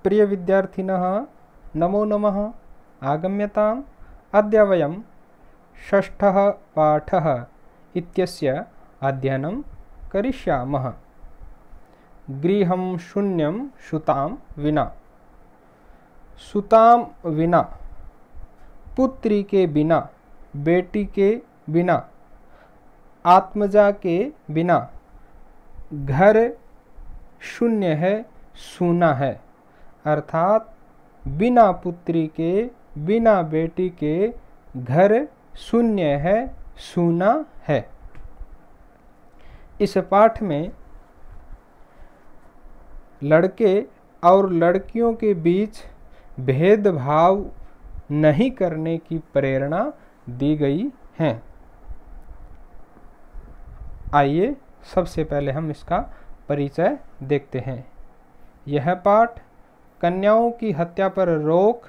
प्रिय विद्यार्थिनः नमो नमः। आगम्यताम्। अद्य वयं षष्ठः पाठः इत्यस्य अध्ययनं करिष्यामः। गृहं शून्यं सुतां विना। सुतां विना, पुत्री के बिना, बेटी के बिना, आत्मजा के बिना घर शून्य है, सूना है। अर्थात बिना पुत्री के, बिना बेटी के घर शून्य है, सूना है। इस पाठ में लड़के और लड़कियों के बीच भेदभाव नहीं करने की प्रेरणा दी गई है। आइए सबसे पहले हम इसका परिचय देखते हैं। यह पाठ कन्याओं की हत्या पर रोक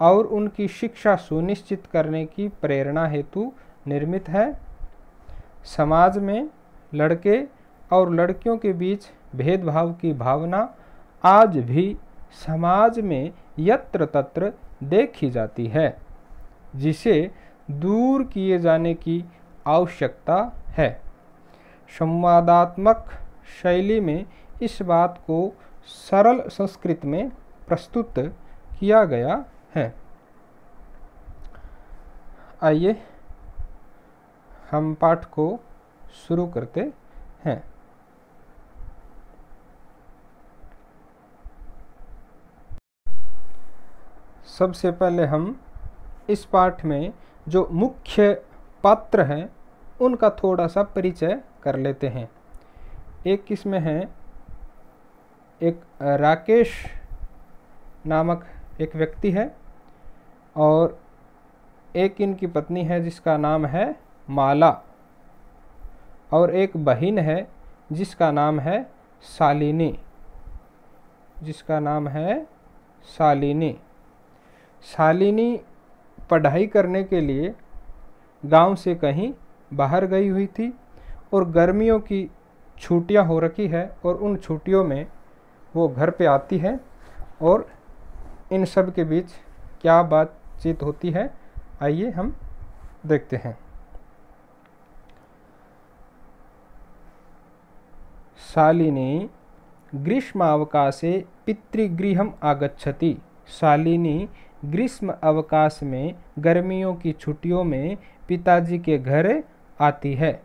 और उनकी शिक्षा सुनिश्चित करने की प्रेरणा हेतु निर्मित है। समाज में लड़के और लड़कियों के बीच भेदभाव की भावना आज भी समाज में यत्र तत्र देखी जाती है, जिसे दूर किए जाने की आवश्यकता है। संवादात्मक शैली में इस बात को सरल संस्कृत में प्रस्तुत किया गया है। आइए हम पाठ को शुरू करते हैं। सबसे पहले हम इस पाठ में जो मुख्य पात्र हैं उनका थोड़ा सा परिचय कर लेते हैं। एक इसमें है एक राकेश नामक एक व्यक्ति है और एक इनकी पत्नी है जिसका नाम है माला, और एक बहन है जिसका नाम है शालिनी, शालिनी पढ़ाई करने के लिए गांव से कहीं बाहर गई हुई थी और गर्मियों की छुट्टियां हो रखी है और उन छुट्टियों में वो घर पे आती है और इन सब के बीच क्या बातचीत होती है, आइए हम देखते हैं। शालिनी ग्रीष्मावकाशे पितृगृहम् आगच्छति। शालिनी ग्रीष्म अवकाश में गर्मियों की छुट्टियों में पिताजी के घर आती है।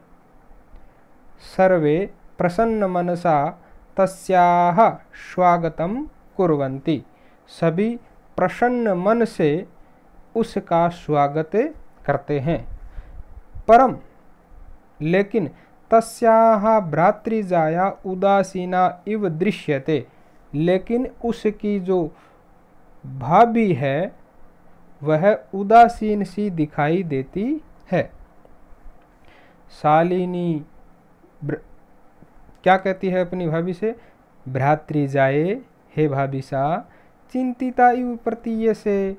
सर्वे प्रसन्न मनसा तस्याः स्वागतं कुर्वन्ति। सभी प्रसन्न मन से उसका स्वागत करते हैं। परम लेकिन तस्याः भ्रातृजाया उदासीना इव दृश्यते। लेकिन उसकी जो भाभी है वह उदासीन सी दिखाई देती है। शालिनी क्या कहती है अपनी भाभी से? भ्रातृजाए, हे भाभी सा, चिंतिता इव प्रतीयसे।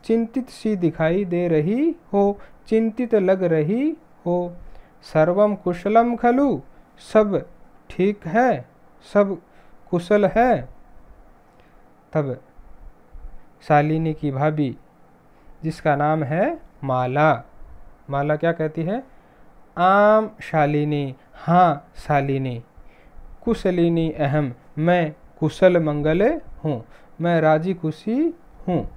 चिंतित सी दिखाई दे रही हो, चिंतित लग रही हो। सर्वम कुशलम खलु, सब ठीक है, सब कुशल है। तब शालिनी की भाभी जिसका नाम है माला, माला क्या कहती है? आम शालिनी, हाँ शालिनी, कुशलिनी अहम, मैं कुशल मंगल हूँ, मैं राजी खुशी हूँ।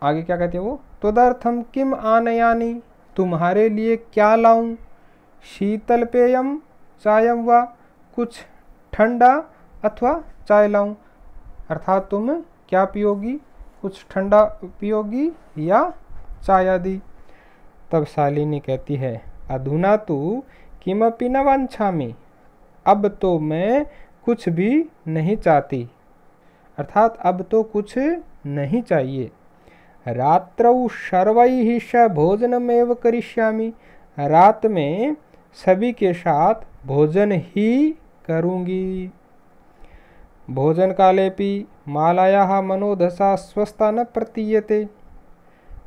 आगे क्या कहते हैं वो? तदर्थम किम आनयानि, तुम्हारे लिए क्या लाऊं? शीतल पेयम चायम वा, कुछ ठंडा अथवा चाय लाऊं। अर्थात तुम क्या पियोगी? कुछ ठंडा पियोगी या चाय आदि। तब शालिनी कहती है अधुना तु किमपि न वांछामि, अब तो मैं कुछ भी नहीं चाहती। अर्थात अब तो कुछ नहीं चाहिए। रात्रौ सर्वैः स भोजनमेव करिष्यामि, रात में सभी के साथ भोजन ही करूँगी। भोजन कालेपि मालायाः मनोदशा स्वस्था न प्रतीयते।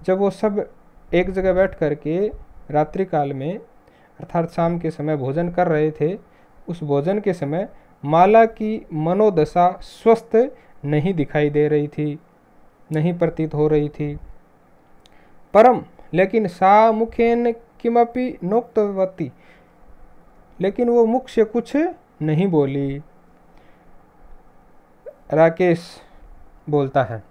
जब वो सब एक जगह बैठ करके रात्रि काल में अर्थात शाम के समय भोजन कर रहे थे, उस भोजन के समय माला की मनोदशा स्वस्थ नहीं दिखाई दे रही थी, नहीं प्रतीत हो रही थी। परम लेकिन सा मुखेन किमपि नोक्तवती, लेकिन वो मुख से कुछ नहीं बोली। राकेश बोलता है,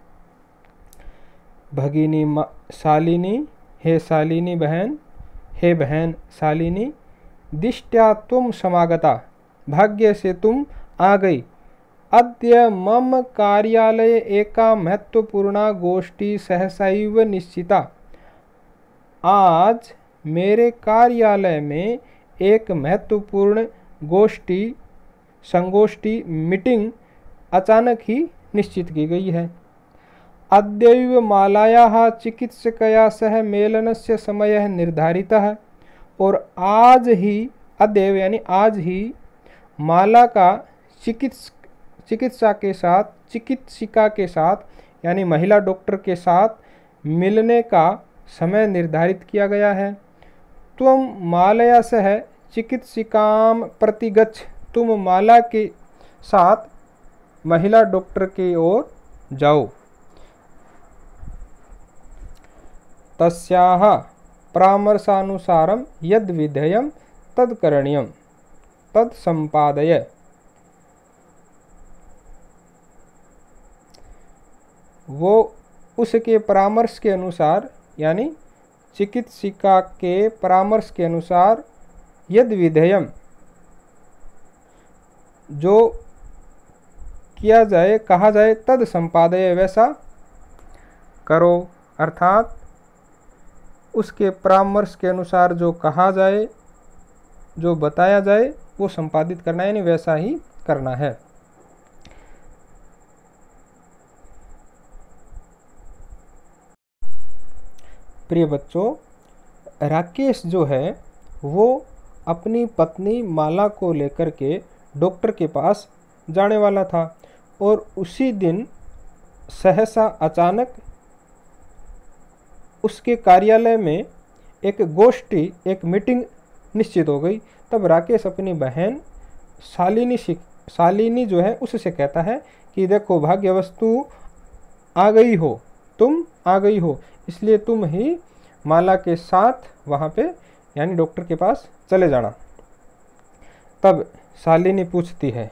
भगिनी शालिनी, हे शालिनी बहन, हे बहन शालिनी, दिष्ट्या तुम समागता, भाग्य से तुम आ गई। अद्य मम कार्यालय एका महत्वपूर्णा गोष्ठी सहसैव निश्चिता। आज मेरे कार्यालय में एक महत्वपूर्ण संगोष्ठी मीटिंग अचानक ही निश्चित की गई है। अद्यैव मालायाः चिकित्सकया सह मेलनस्य समयः निर्धारितः, और आज ही, अद्यैव यानी आज ही, माला का चिकित्सिका के साथ यानी महिला डॉक्टर के साथ मिलने का समय निर्धारित किया गया है। तुम मालया सह चिकित्सिकाम प्रतिगच्छ, तुम माला के साथ महिला डॉक्टर की ओर जाओ। तस्याः परामर्शानुसारं यद् विधेयं तद् करणीयं तद् संपादय। वो उसके परामर्श के अनुसार यानी चिकित्सिका के परामर्श के अनुसार यद् विधेयम, जो किया जाए, कहा जाए, तद संपादय, वैसा करो। अर्थात उसके परामर्श के अनुसार जो कहा जाए, जो बताया जाए, वो संपादित करना है, यानी वैसा ही करना है। प्रिय बच्चों, राकेश जो है वो अपनी पत्नी माला को लेकर के डॉक्टर के पास जाने वाला था, और उसी दिन सहसा अचानक उसके कार्यालय में एक गोष्ठी, एक मीटिंग निश्चित हो गई। तब राकेश अपनी बहन शालिनी जो है उससे कहता है कि देखो, भाग्य वस्तु आ गई हो, तुम आ गई हो, इसलिए तुम ही माला के साथ वहाँ पे यानी डॉक्टर के पास चले जाना। तब शालिनी पूछती है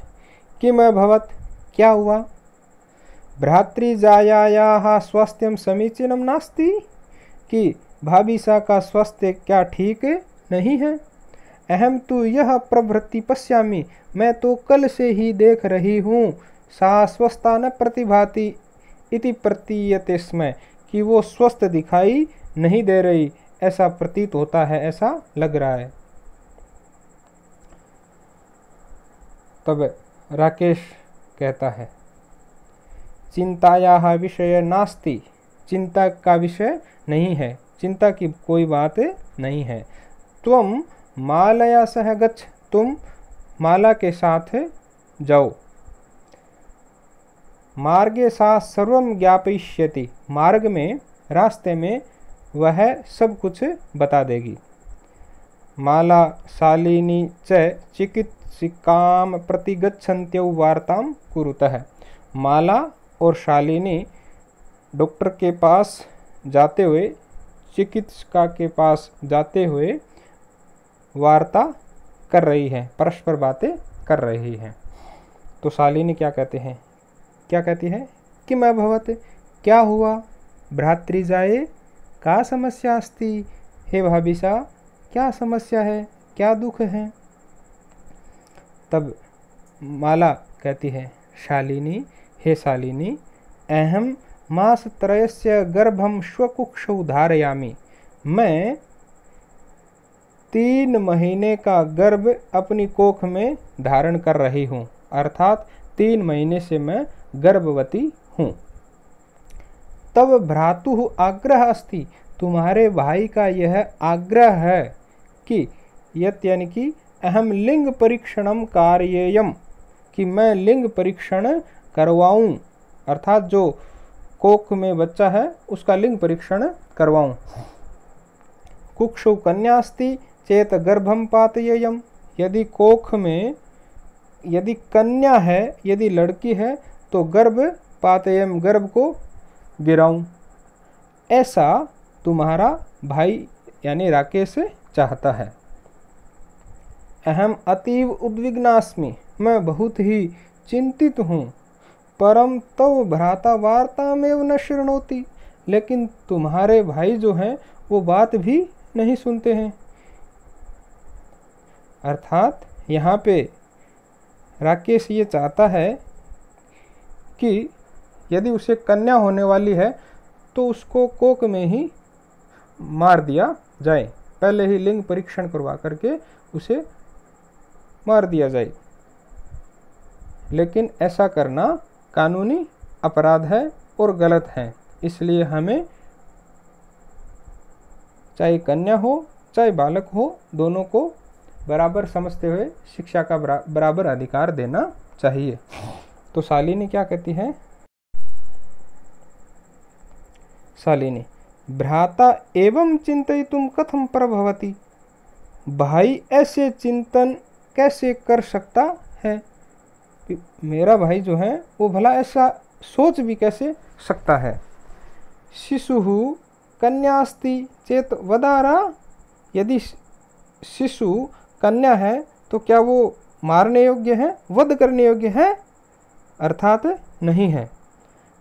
कि मैं भवत, क्या हुआ? भ्रातृजायायाः स्वास्थ्यं समीचीनं नास्ति, कि भाभी सा का स्वास्थ्य क्या ठीक नहीं है? अहम तो यह प्रभृति पश्यामि, मैं तो कल से ही देख रही हूँ, सा स्वस्था न प्रतिभाति इति प्रतीयते स्म, कि वो स्वस्थ दिखाई नहीं दे रही, ऐसा प्रतीत होता है, ऐसा लग रहा है। तब राकेश कहता है, चिंतायाः विषय नास्ति, चिंता का विषय नहीं है, चिंता की कोई बात नहीं है। त्वं मालया सह गच्छ, तुम माला के साथ जाओ। मार्गे सा सर्वं ज्ञापयिष्यति, मार्ग में, रास्ते में वह सब कुछ बता देगी। माला शालिनी च चिकित्सिकां प्रति गच्छन्त्यौ वार्तां कुरुतः, माला और शालिनी डॉक्टर के पास जाते हुए, चिकित्सिका के पास जाते हुए वार्ता कर रही है, परस्पर बातें कर रही हैं। तो शालिनी क्या कहते हैं, क्या कहती है कि मैं भवत, क्या हुआ? भ्रातृजाये का समस्या अस्ति, हे भाभी सा क्या समस्या है, क्या दुख है? तब माला कहती है, शालिनी, हे शालिनी, अहम मासत्रयस्य गर्भं स्वकुक्षौ धारयामि, मैं 3 महीने का गर्भ अपनी कोख में धारण कर रही हूँ, अर्थात 3 महीने से मैं गर्भवती हूँ। तब भ्रातुः आग्रह अस्ति, तुम्हारे भाई का यह आग्रह है कि यत यानी कि अहम लिंग परीक्षणम कार्येयम, कि मैं लिंग परीक्षण करवाऊं, अर्थात जो कोख में बच्चा है उसका लिंग परीक्षण करवाऊं। कुक्षौ कन्यास्ति चेत गर्भम पातयेयम, यदि कोख में यदि कन्या है, यदि लड़की है तो गर्भ पातेयम, गर्भ को गिराऊं। ऐसा तुम्हारा भाई यानी राकेश चाहता है। अहम अतीव उद्विग्नास्मि, मैं बहुत ही चिंतित हूँ। परम तव भ्राता वार्तामेव न शृणोति, लेकिन तुम्हारे भाई जो हैं वो बात भी नहीं सुनते हैं। अर्थात यहाँ पे राकेश ये चाहता है कि यदि उसे कन्या होने वाली है तो उसको कोक में ही मार दिया जाए, पहले ही लिंग परीक्षण करवा करके उसे मार दिया जाए। लेकिन ऐसा करना कानूनी अपराध है और गलत है, इसलिए हमें चाहे कन्या हो चाहे बालक हो, दोनों को बराबर समझते हुए शिक्षा का बराबर अधिकार देना चाहिए। तो शालिनी क्या कहती है? शालिनी, भ्राता एवं चिंतयितुं कथं प्रभवति, भाई ऐसे चिंतन कैसे कर सकता है? मेरा भाई जो है वो भला ऐसा सोच भी कैसे सकता है? शिशुः कन्यास्ति चेत वदारा, यदि शिशु कन्या है तो क्या वो मारने योग्य है, वध करने योग्य है? अर्थात नहीं है।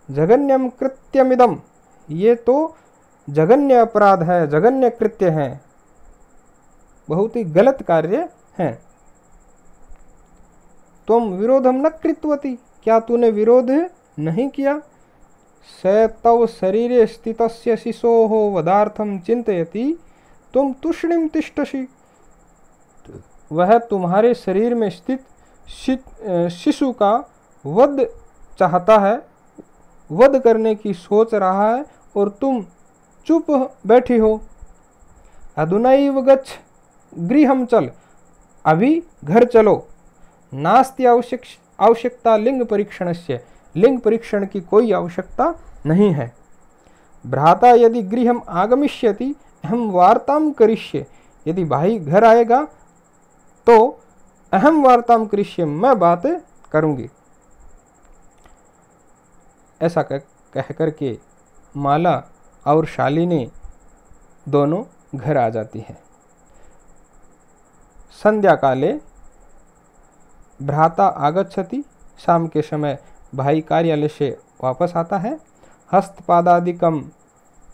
जघन्यम कृत्यमिदम, ये तो जघन्य अपराध है, जघन्य कृत्य है, बहुत ही गलत कार्य है। तुम विरोधम न कृतवती, क्या तूने विरोध नहीं किया? स तव शरीरे स्थितस्य शिशोः वधार्थम चिंतयति तुम तूष्णीम तिष्ठसि, वह तुम्हारे शरीर में स्थित शिशु का वध चाहता है, वध करने की सोच रहा है और तुम चुप बैठी हो। अधुनैव गच्छ गृहं चल, अभी घर चलो। नास्ति आवश्यकता लिंग परीक्षणस्य, लिंग परीक्षण की कोई आवश्यकता नहीं है। भ्राता यदि गृहं आगमिष्यति अहम वार्तां करिष्ये, यदि भाई घर आएगा तो अहम वार्तां करिष्ये, मैं बात करूंगी। ऐसा कह करके माला और शालिनी दोनों घर आ जाती है। संध्या काले भ्राता आगच्छति, शाम के समय भाई कार्यालय से वापस आता है। हस्तपादादिकं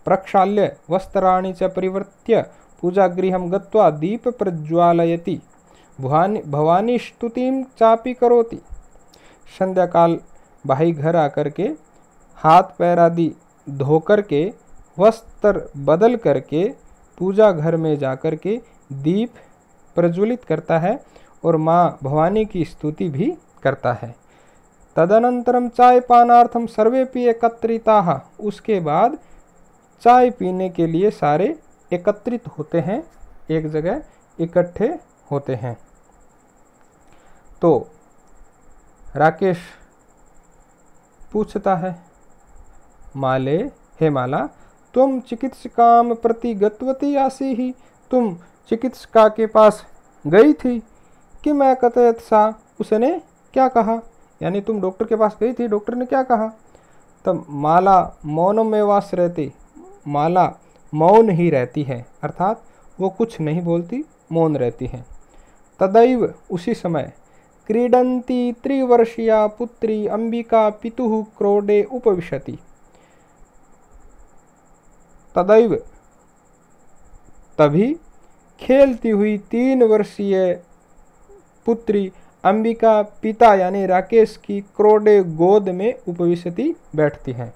प्रक्षाल्य वस्त्राणि च परिवर्त्य पूजागृहं गत्वा दीप प्रज्वालयति, भवानी स्तुतिं चापि करोति। संध्या काल भाई घर आकर के हाथ पैर आदि धोकर के वस्त्र बदल करके पूजा घर में जाकर के दीप प्रज्वलित करता है और माँ भवानी की स्तुति भी करता है। तदनंतरम चाय पानार्थम सर्वेपि एकत्रिताः, उसके बाद चाय पीने के लिए सारे एकत्रित होते हैं, एक जगह इकट्ठे होते हैं। तो राकेश पूछता है, माले, हे माला, तुम चिकित्सकाम प्रति गतवती आसी ही, तुम चिकित्सका के पास गई थी कि मैं कथयत सा, उसने क्या कहा? यानी तुम डॉक्टर के पास गई थी, डॉक्टर ने क्या कहा? तब माला मौन में वास रहती, माला मौन ही रहती है, अर्थात वो कुछ नहीं बोलती, मौन रहती है। तदैव उसी समय क्रीडंती त्रिवर्षीया पुत्री अंबिका पितुः क्रोडे उपविशति, तदैव तभी खेलती हुई 3 वर्षीय पुत्री अंबिका पिता यानी राकेश की क्रोडे गोद में उपविशति बैठती है।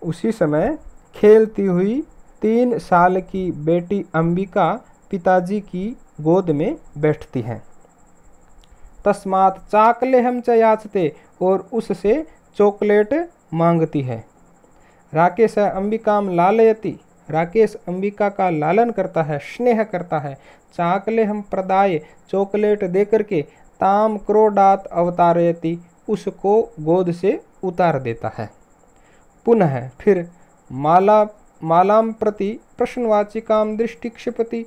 उसी समय खेलती हुई 3 साल की बेटी अंबिका पिताजी की गोद में बैठती है। तस्मात् चाकलेहम च याचते, और उससे चॉकलेट मांगती है। राकेश अंबिकाम लालयति, राकेश अंबिका का लालन करता है, स्नेह करता है। चाकलेहम प्रदाय, चॉकलेट देकर के ताम क्रोडात अवतारयति, उसको गोद से उतार देता है। पुनः फिर मालाम प्रति प्रश्नवाचिकाम दृष्टि क्षिपति,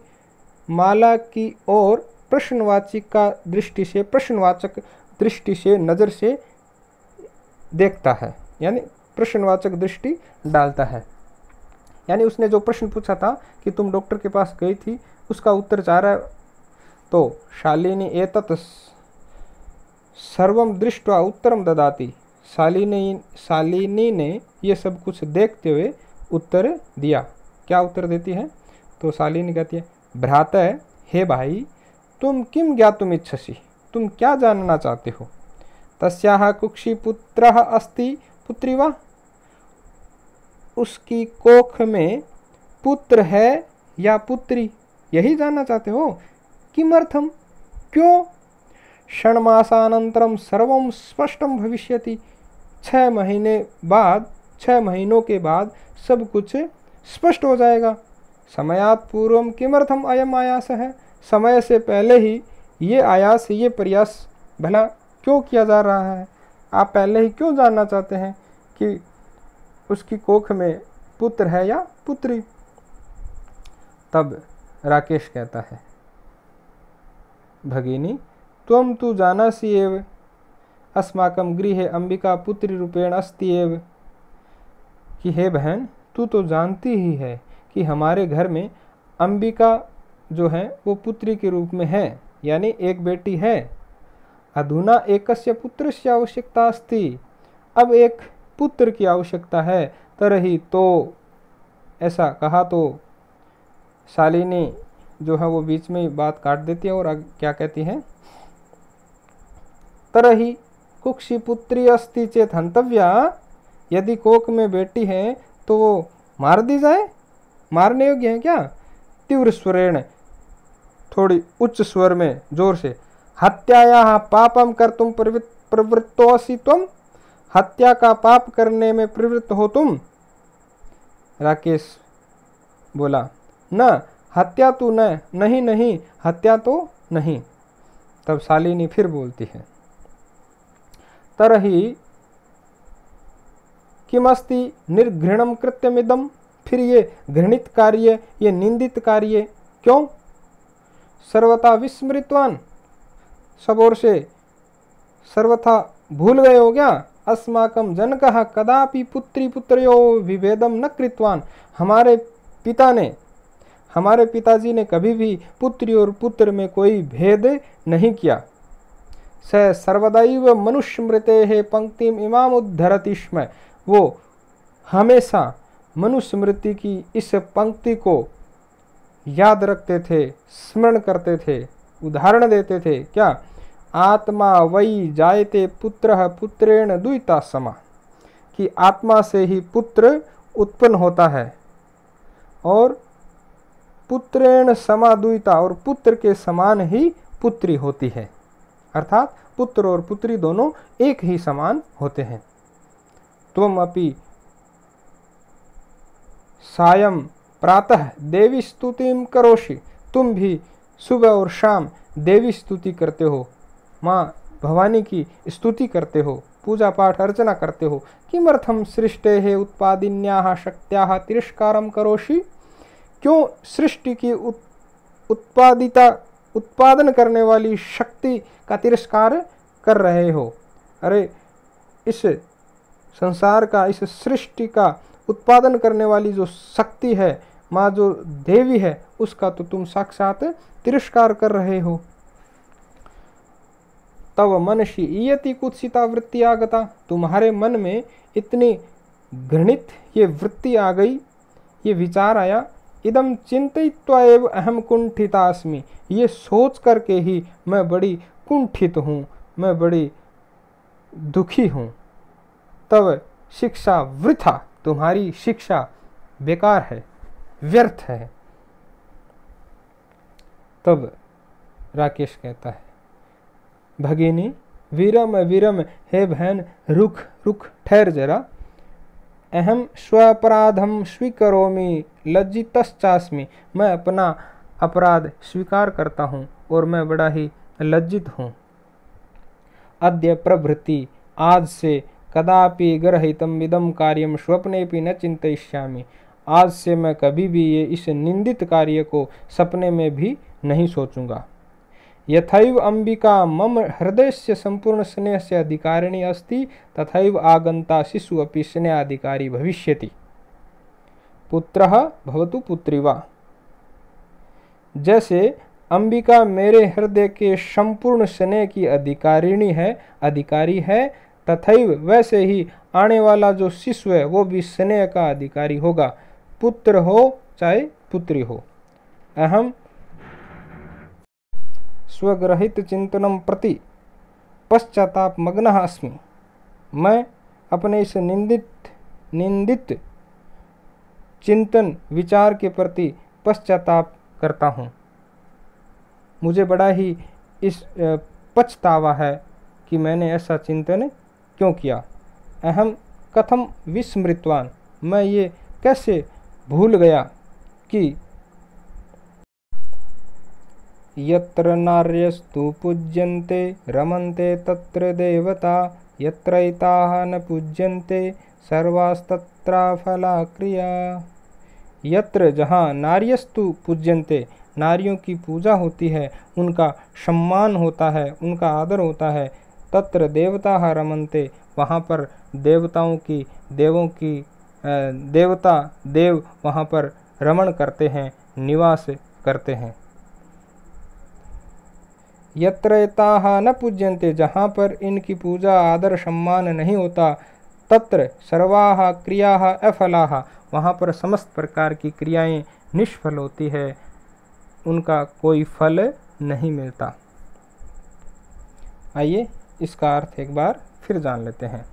माला की ओर प्रश्नवाचिक का दृष्टि से, प्रश्नवाचक दृष्टि से, नज़र से देखता है, यानी प्रश्नवाचक दृष्टि डालता है। यानी उसने जो प्रश्न पूछा था कि तुम डॉक्टर के पास गई थी, उसका उत्तर चाह रहा है, तो शालिनी एतत् सर्वम दृष्ट्वा उत्तरम ददाति। शालिनी ने ये सब कुछ देखते हुए उत्तर दिया। क्या उत्तर देती है? तो शालिनी कहती है, भ्रातः, हे भाई, तुम किम ज्ञातुम इच्छसि, तुम क्या जानना चाहते हो? तस्याः कुक्षी पुत्रः अस्ति पुत्री वा, उसकी कोख में पुत्र है या पुत्री, यही जानना चाहते हो? किमर्थम, क्यों? षण्मासानन्तरं सर्वं स्पष्टं भविष्यति, 6 महीनों के बाद सब कुछ स्पष्ट हो जाएगा। समयात् पूर्वम किमर्थम अयम आयास है, समय से पहले ही ये आयास, ये प्रयास भला क्यों किया जा रहा है? आप पहले ही क्यों जानना चाहते हैं कि उसकी कोख में पुत्र है या पुत्री? तब राकेश कहता है, भगिनी त्वं तु जानासि एव अस्माकं गृहे अंबिका पुत्री रूपेण अस्ति एव, कि हे बहन, तू तो जानती ही है कि हमारे घर में अंबिका जो है वो पुत्री के रूप में है, यानी एक बेटी है। अधुना एकस्य पुत्रस्य आवश्यकता अस्ति, अब एक पुत्र की आवश्यकता है। तरही, तो ऐसा कहा तो शालिनी जो है वो बीच में बात काट देती है और क्या कहती है, तरही कुक्षी पुत्री अस्ति चेत हंतव्या, यदि कोक में बेटी है तो वो मार दी जाए, मारने योग्य है क्या? तीव्र स्वरेण, थोड़ी उच्च स्वर में जोर से, हत्यायाः पापम कर्तुम प्रवृत्तोऽसि त्वं, हत्या का पाप करने में प्रवृत्त हो तुम। राकेश बोला, न हत्या तो नहीं, हत्या तो नहीं। तब शालिनी फिर बोलती है, तरही किमस्ति निर्घृणम कृत्यमिदम, फिर ये घृणित कार्य, ये निंदित कार्य क्यों? सर्वथा विस्मृतवान, सब ओर से सर्वथा भूल गए हो क्या? अस्माकं जनकः कदापि पुत्री पुत्रयो विभेदम न कृतवान, हमारे पिताजी ने कभी भी पुत्री और पुत्र में कोई भेद नहीं किया। स सर्वदैव मनुस्मृतेः पंक्तिम इमाम उद्धरति स्म, वो हमेशा मनुस्मृति की इस पंक्ति को याद रखते थे, स्मरण करते थे, उदाहरण देते थे। क्या? आत्मा वै जायते पुत्रः पुत्रेण द्विता समा, कि आत्मा से ही पुत्र उत्पन्न होता है और पुत्रेण समा द्विता, और पुत्र के समान ही पुत्री होती है, अर्थात पुत्र और पुत्री दोनों एक ही समान होते हैं। त्वम अपि सायं प्रातः देवी स्तुतिम करोषि, तुम भी सुबह और शाम देवी स्तुति करते हो, माँ भवानी की स्तुति करते हो, पूजा पाठ अर्चना करते हो। किमर्थम सृष्टेः उत्पादिन्याः शक्त्याः तिरस्कारं करोषि, क्यों सृष्टि की उत्पादन करने वाली शक्ति का तिरस्कार कर रहे हो? अरे इस संसार का, इस सृष्टि का उत्पादन करने वाली जो शक्ति है, माँ जो देवी है, उसका तो तुम साक्षात तिरस्कार कर रहे हो। तव मनसि इयति कुत्सिता वृत्ति आगता, तुम्हारे मन में इतनी घृणित ये वृत्ति आ गई, ये विचार आया। इदम चिंतयित्वा एव अहम कुंठिता अस्मि, ये सोच करके ही मैं बड़ी कुंठित हूँ, मैं बड़ी दुखी हूँ। तब शिक्षा वृथा, तुम्हारी शिक्षा बेकार है, व्यर्थ है। तब राकेश कहता है, भगिनी वीरम वीरम, हे बहन रुक रुक, ठहर जरा। अहम स्वपराधम स्वीकरोमि लज्जितश्चास्मि, मैं अपना अपराध स्वीकार करता हूँ और मैं बड़ा ही लज्जित हूँ। अद्य प्रभृति, आज से, कदापि गर्हितम इदं कार्यम स्वप्नेपि न चिंतयिष्यामि, आज से मैं कभी भी ये इस निंदित कार्य को सपने में भी नहीं सोचूंगा। यथैव अंबिका मम हृदयस्य संपूर्ण स्नेहस्य अधिकारिणी अस्ति तथैव आगंता शिशु अपि स्नेहाधिकारी भविष्यति। पुत्रः भवतु पुत्री वा। जैसे अंबिका मेरे हृदय के संपूर्ण स्नेह की अधिकारी है, तथैव वैसे ही आने वाला जो शिशु है वो भी स्नेह का अधिकारी होगा, पुत्र हो चाहे पुत्री हो। अहम स्वग्रहित चिंतनम प्रति पश्चाताप मग्नः अस्मि। मैं अपने इस निंदित चिंतन विचार के प्रति पश्चाताप करता हूँ। मुझे बड़ा ही इस पछतावा है कि मैंने ऐसा चिंतन क्यों किया। अहम कथम विस्मृतवान, मैं ये कैसे भूल गया कि यत्र नार्यस्तु पूज्यन्ते रमन्ते तत्र देवता, यत्रैताः न पूज्यन्ते सर्वास्तत्राफला क्रिया। यत्र जहाँ नार्यस्तु पूज्यन्ते, नारियों की पूजा होती है, उनका सम्मान होता है, उनका आदर होता है, तत्र देवता रमन्ते, वहाँ पर देव वहाँ पर रमण करते हैं, निवास करते हैं। यत्र एताः न पूज्यन्ते, जहाँ पर इनकी पूजा आदर सम्मान नहीं होता, तत्र सर्वाः क्रियाः अफलाः, वहाँ पर समस्त प्रकार की क्रियाएं निष्फल होती है, उनका कोई फल नहीं मिलता। आइए इसका अर्थ एक बार फिर जान लेते हैं।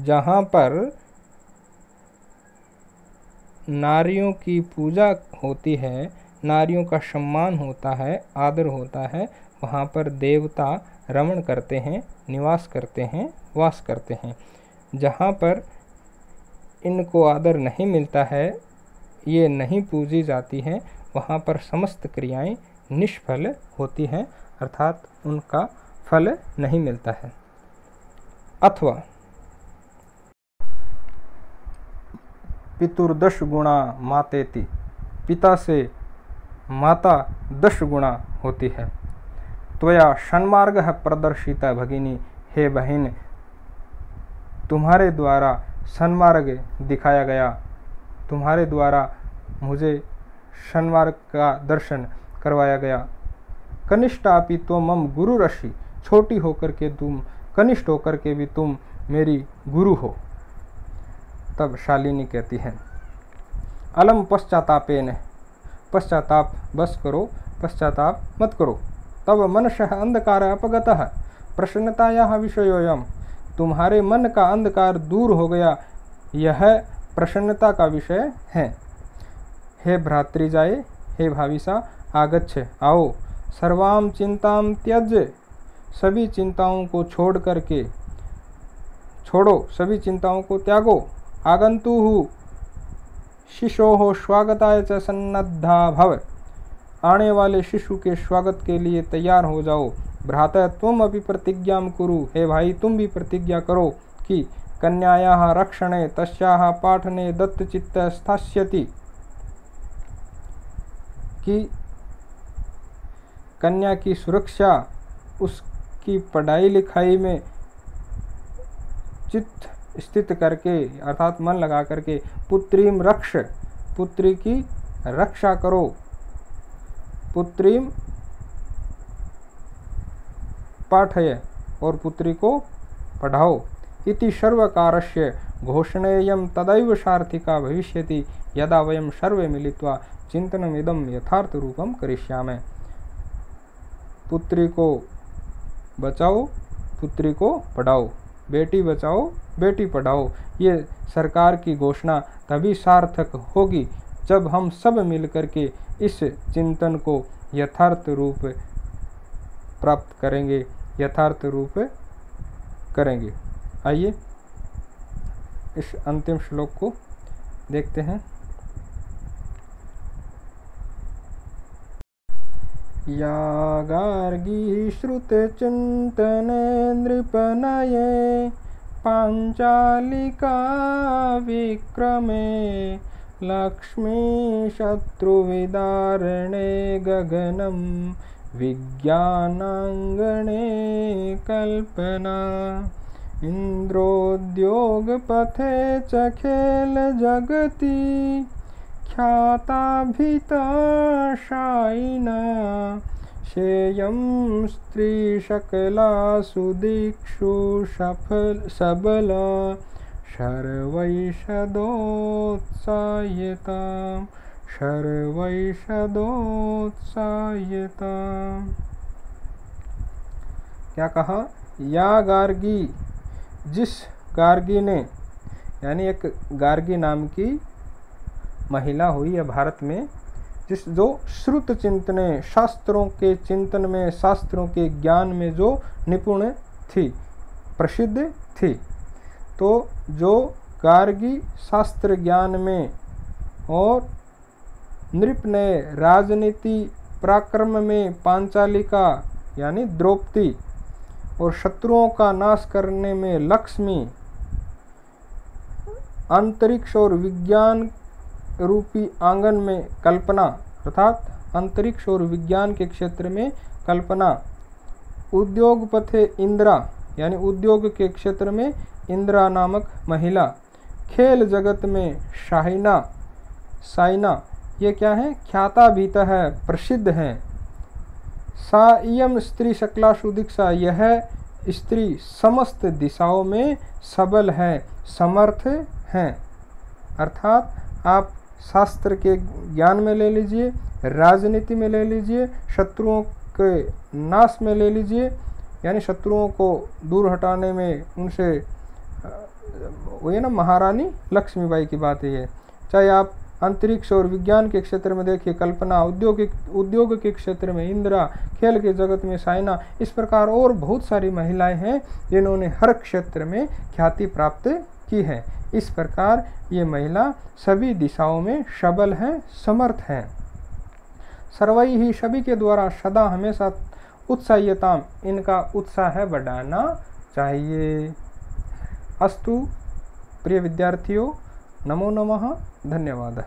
जहाँ पर नारियों की पूजा होती है, नारियों का सम्मान होता है, आदर होता है, वहाँ पर देवता रमण करते हैं, निवास करते हैं, वास करते हैं। जहाँ पर इनको आदर नहीं मिलता है, ये नहीं पूजी जाती हैं, वहाँ पर समस्त क्रियाएं निष्फल होती हैं, अर्थात उनका फल नहीं मिलता है। अथवा पितुर्दश गुणा मातेति, पिता से माता 10 गुणा होती है। त्वया सन्मार्गः प्रदर्शिता भगिनी, हे बहन तुम्हारे द्वारा सन्मार्ग दिखाया गया, तुम्हारे द्वारा मुझे सन्मार्ग का दर्शन करवाया गया। कनिष्ठापि तो मम गुरु रशि, छोटी होकर के तुम, कनिष्ठ होकर के भी तुम मेरी गुरु हो। तब शालिनी कहती है, अलम पश्चातापेन, पश्चाताप बस करो, पश्चाताप मत करो। तब मनसः अंधकार अपगतः प्रसन्नतायाः विषयोऽयम्, तुम्हारे मन का अंधकार दूर हो गया, यह प्रसन्नता का विषय है। हे भ्रातृजाए, हे भाविसा, आगच्छ, आओ, सर्वाम चिंताम त्यज, सभी चिंताओं को छोड़ करके छोड़ो, सभी चिंताओं को त्यागो। आगंतुः शिशोः स्वागताय च सन्नद्धा भव, आने वाले शिशु के स्वागत के लिए तैयार हो जाओ। भ्राता त्वम अपि प्रतिज्ञां कुरु, हे भाई तुम भी प्रतिज्ञा करो कि कन्यायाः रक्षणे तस्याः पाठने दत्तचित्तः स्थास्यति, कि कन्या की सुरक्षा, उसकी पढ़ाई लिखाई में चित्त स्थित करके अर्थात मन लगा करके पुत्रीम रक्ष, पुत्री की रक्षा करो, पुत्रीम पाठय, और पुत्री को पढ़ाओ। इति सर्वकारस्य घोषणेयं तदैव सार्थिका भविष्यति यदा वयं सर्वे मिलित्वा चिंतनमिदं यथार्थ रूपम करिष्यामः। पुत्री को बचाओ, पुत्री को पढ़ाओ, बेटी बचाओ, बेटी पढ़ाओ, ये सरकार की घोषणा तभी सार्थक होगी जब हम सब मिलकर के इस चिंतन को यथार्थ रूप प्राप्त करेंगे, यथार्थ रूप करेंगे। आइए इस अंतिम श्लोक को देखते हैं। या गार्गी श्रुते चिंतने नृपनये, पांचालिका विक्रमे, लक्ष्मी शत्रुविदारणे गगनम विज्ञानांगणे कल्पना। इंद्रोद्योग पथे च खेल जगति ख्याताभिता शायिना। शेयं स्त्री शकला सुदीक्षु सबला शर्वैषदोत्साह्यताम् शर्वैषदोत्साह्यताम्। क्या कहा? या गार्गी, जिस गार्गी ने, यानी एक गार्गी नाम की महिला हुई है भारत में, जो श्रुत चिंतने, शास्त्रों के चिंतन में, शास्त्रों के ज्ञान में जो निपुण थी, प्रसिद्ध थी। तो जो गार्गी शास्त्र ज्ञान में और नृप ने राजनीति पराक्रम में पांचालिका यानी द्रौपदी और शत्रुओं का नाश करने में लक्ष्मी, अंतरिक्ष और विज्ञान रूपी आंगन में कल्पना, अर्थात अंतरिक्ष और विज्ञान के क्षेत्र में कल्पना, उद्योग पथे इंद्रा यानी उद्योग के क्षेत्र में इंद्रा नामक महिला, खेल जगत में शाहिना, साइना, ये क्या है? ख्याता भीत है, प्रसिद्ध है। सा इयम स्त्री शकला सुदीक्षा, यह स्त्री समस्त दिशाओं में सबल है, समर्थ है। अर्थात आप शास्त्र के ज्ञान में ले लीजिए, राजनीति में ले लीजिए, शत्रुओं के नाश में ले लीजिए, यानी शत्रुओं को दूर हटाने में उनसे, वही ना महारानी लक्ष्मीबाई की बात है। चाहे आप अंतरिक्ष और विज्ञान के क्षेत्र में देखिए कल्पना, उद्योग के क्षेत्र में इंदिरा, खेल के जगत में साइना, इस प्रकार और बहुत सारी महिलाएं हैं जिन्होंने हर क्षेत्र में ख्याति प्राप्त की है। इस प्रकार ये महिला सभी दिशाओं में सबल हैं, समर्थ हैं। सर्वई ही, सभी के द्वारा सदा हमेशा उत्साह्यता, इनका उत्साह बढ़ाना चाहिए। अस्तु प्रिय विद्यार्थियों, नमो नमः, धन्यवाद।